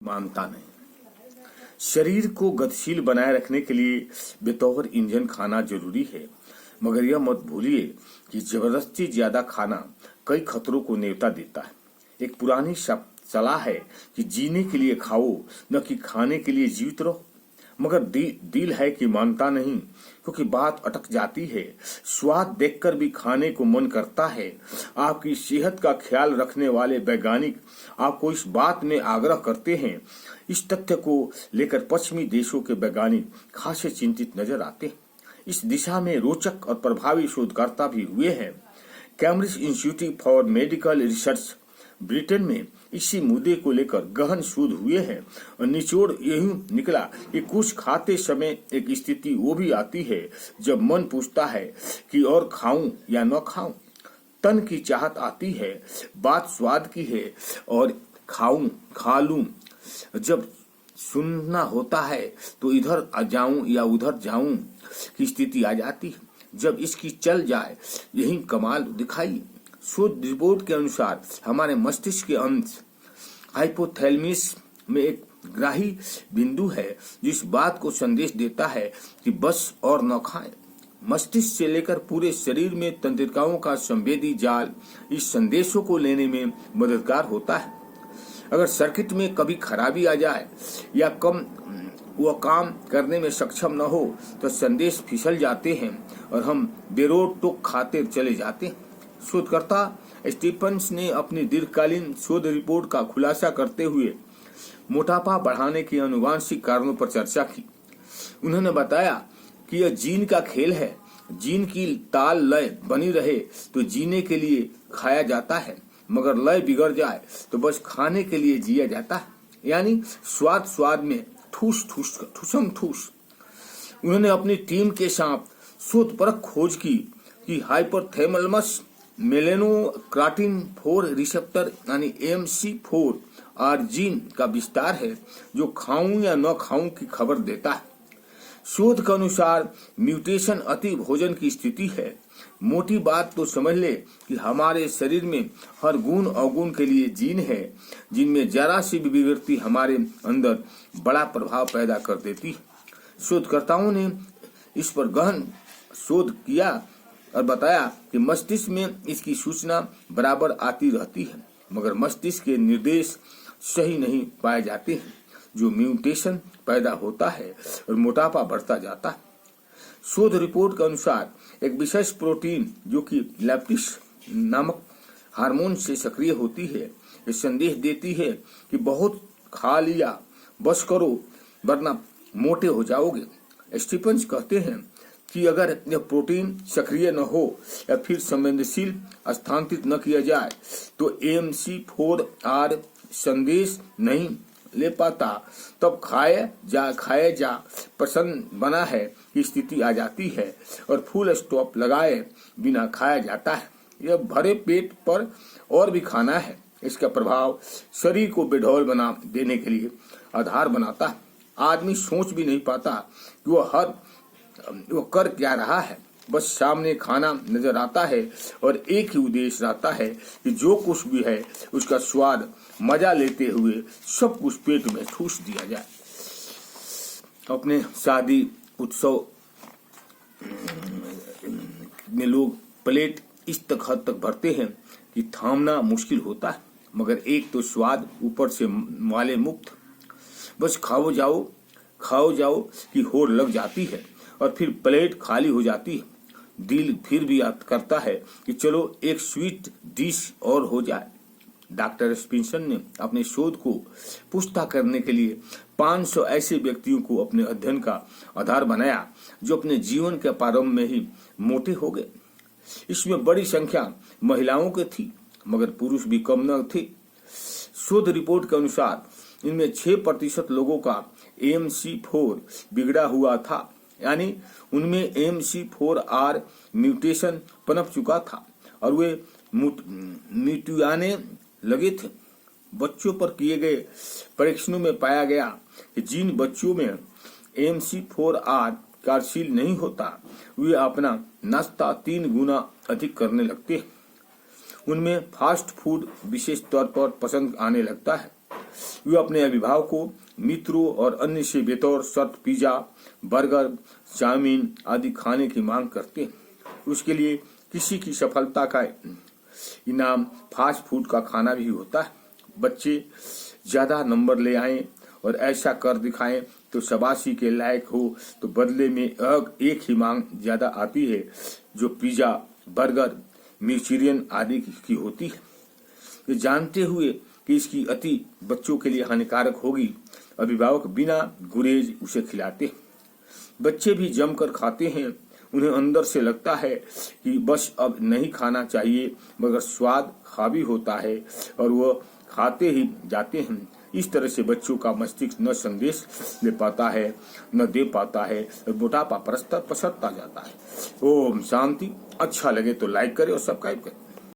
मानता नहीं। शरीर को गतिशील बनाए रखने के लिए बेतौर इंजन खाना जरूरी है, मगर यह मत भूलिए कि जबरदस्ती ज्यादा खाना कई खतरों को न्योता देता है। एक पुरानी सलाह है कि जीने के लिए खाओ, न कि खाने के लिए जीवित रहो। मगर दिल है कि मानता नहीं, क्योंकि बात अटक जाती है। स्वाद देखकर भी खाने को मन करता है। आपकी सेहत का ख्याल रखने वाले वैज्ञानिक आपको इस बात में आग्रह करते हैं। इस तथ्य को लेकर पश्चिमी देशों के वैज्ञानिक खासे चिंतित नजर आते हैं। इस दिशा में रोचक और प्रभावी शोधकर्ता भी हुए हैं। Cambridge institute for medical research Britain में इसी मुद्दे को लेकर गहन शोध हुए हैं और निचोड़ यही निकला कि कुछ खाते समय एक स्थिति वो भी आती है जब मन पूछता है कि और खाऊं या न खाऊं। तन की चाहत आती है, बात स्वाद की है और खाऊं खा लूं। जब सुनना होता है तो इधर जाऊं या उधर जाऊं की स्थिति आ जाती है। जब इसकी चल जाए यही कमाल दिखाई। शोध रिपोर्ट के अनुसार हमारे मस्तिष्क के अंश हाइपोथैलेमस में एक ग्राही बिंदु है जो इस बात को संदेश देता है कि बस और न खाएं। मस्तिष्क से लेकर पूरे शरीर में तंत्रिकाओं का संवेदी जाल इस संदेशों को लेने में मददगार होता है। अगर सर्किट में कभी खराबी आ जाए या वह काम करने में सक्षम न हो तो संदेश फिसल जाते हैं और हम बेरोक टोक खाते चले जाते हैं। शोधकर्ता स्टीफन्स ने अपनी दीर्घकालीन शोध रिपोर्ट का खुलासा करते हुए मोटापा बढ़ाने के आनुवांशिक कारणों पर चर्चा की। उन्होंने बताया कि यह जीन का खेल है। जीन की ताल लय बनी रहे तो जीने के लिए खाया जाता है, मगर लय बिगड़ जाए तो बस खाने के लिए जिया जाता है, यानी स्वाद में ठूसम ठूस। उन्होंने अपनी टीम के साथ शोधपरक खोज की कि हाइपोथैलेमस मेलेनोक्राटिन 4 रिसेप्टर यानी MC4 और जीन का विस्तार है जो खाऊं या न खाऊं की खबर देता है। शोध के अनुसार म्यूटेशन अति भोजन की स्थिति है। मोटी बात तो समझ ले कि हमारे शरीर में हर गुण अवगुण के लिए जीन है, जिनमें जरा सी भी विकृति हमारे अंदर बड़ा प्रभाव पैदा कर देती है। शोधकर्ताओं ने इस पर गहन शोध किया और बताया कि मस्तिष्क में इसकी सूचना बराबर आती रहती है, मगर मस्तिष्क के निर्देश सही नहीं पाए जाते हैं, जो म्यूटेशन पैदा होता है और मोटापा बढ़ता जाता है। शोध रिपोर्ट के अनुसार एक विशेष प्रोटीन जो कि लैप्टिस नामक हार्मोन से सक्रिय होती है, ये संदेश देती है कि बहुत खा लिया, बस करो वरना मोटे हो जाओगे। स्टीफन्स कहते हैं कि अगर यह प्रोटीन सक्रिय न हो या फिर संवेदनशील स्थानांतरित न किया जाए तो MC4R संदेश नहीं ले पाता, तब खाए जा पसंद बना है की स्थिति आ जाती है और फुल स्टॉप लगाए बिना खाया जाता है। यह भरे पेट पर और भी खाना है। इसका प्रभाव शरीर को बेढौल बना देने के लिए आधार बनाता है। आदमी सोच भी नहीं पाता कि वो कर क्या रहा है। बस सामने खाना नजर आता है और एक ही उद्देश्य रहता है कि जो कुछ भी है उसका स्वाद मजा लेते हुए सब कुछ पेट में ठूस दिया जाए। अपने शादी उत्सव में लोग प्लेट इस हद तक भरते हैं कि थामना मुश्किल होता है, मगर एक तो स्वाद ऊपर से वाले मुक्त, बस खाओ जाओ की होड़ लग जाती है और फिर प्लेट खाली हो जाती है। दिल फिर भी याद करता है कि चलो एक स्वीट डिश और हो जाए। डॉक्टर स्पिंसन ने अपने शोध को पुष्टा करने के लिए 500 ऐसे व्यक्तियों को अपने अध्ययन का आधार बनाया जो अपने जीवन के प्रारंभ में ही मोटे हो गए। इसमें बड़ी संख्या महिलाओं की थी, मगर पुरुष भी कम न थे। शोध रिपोर्ट के अनुसार इनमें 6% लोगों का MC4 बिगड़ा हुआ था, यानी उनमें MC4R म्यूटेशन पनप चुका था और वे म्यूटियाने लगे थे। बच्चों पर किए गए परीक्षणों में पाया गया कि जिन बच्चों में MC4R कार्यशील नहीं होता, वे अपना नाश्ता 3 गुना अधिक करने लगते हैं। उनमें फास्ट फूड विशेष तौर पर पसंद आने लगता है। वे अपने अभिभावकों, मित्रों और अन्य से बेतौर शर्त पिज्जा, बर्गर, चाउमीन आदि खाने की मांग करते हैं। उसके लिए किसी की सफलता का इनाम फास्ट फूड का खाना भी होता है। बच्चे ज्यादा नंबर ले आएं और ऐसा कर दिखाएं तो शाबाशी के लायक हो, तो बदले में एक ही मांग ज्यादा आती है, जो पिज्जा, बर्गर, मंचूरियन आदि की होती है। ये जानते हुए कि इसकी अति बच्चों के लिए हानिकारक होगी, अभिभावक बिना गुरेज उसे खिलाते हैं। बच्चे भी जमकर खाते हैं। उन्हें अंदर से लगता है कि बस अब नहीं खाना चाहिए, मगर स्वाद हावी होता है और वह खाते ही जाते हैं। इस तरह से बच्चों का मस्तिष्क न संदेश ले पाता है, न दे पाता है और मोटापा परस्पर पसरता जाता है। ओम शांति। अच्छा लगे तो लाइक करें और सब्सक्राइब करें।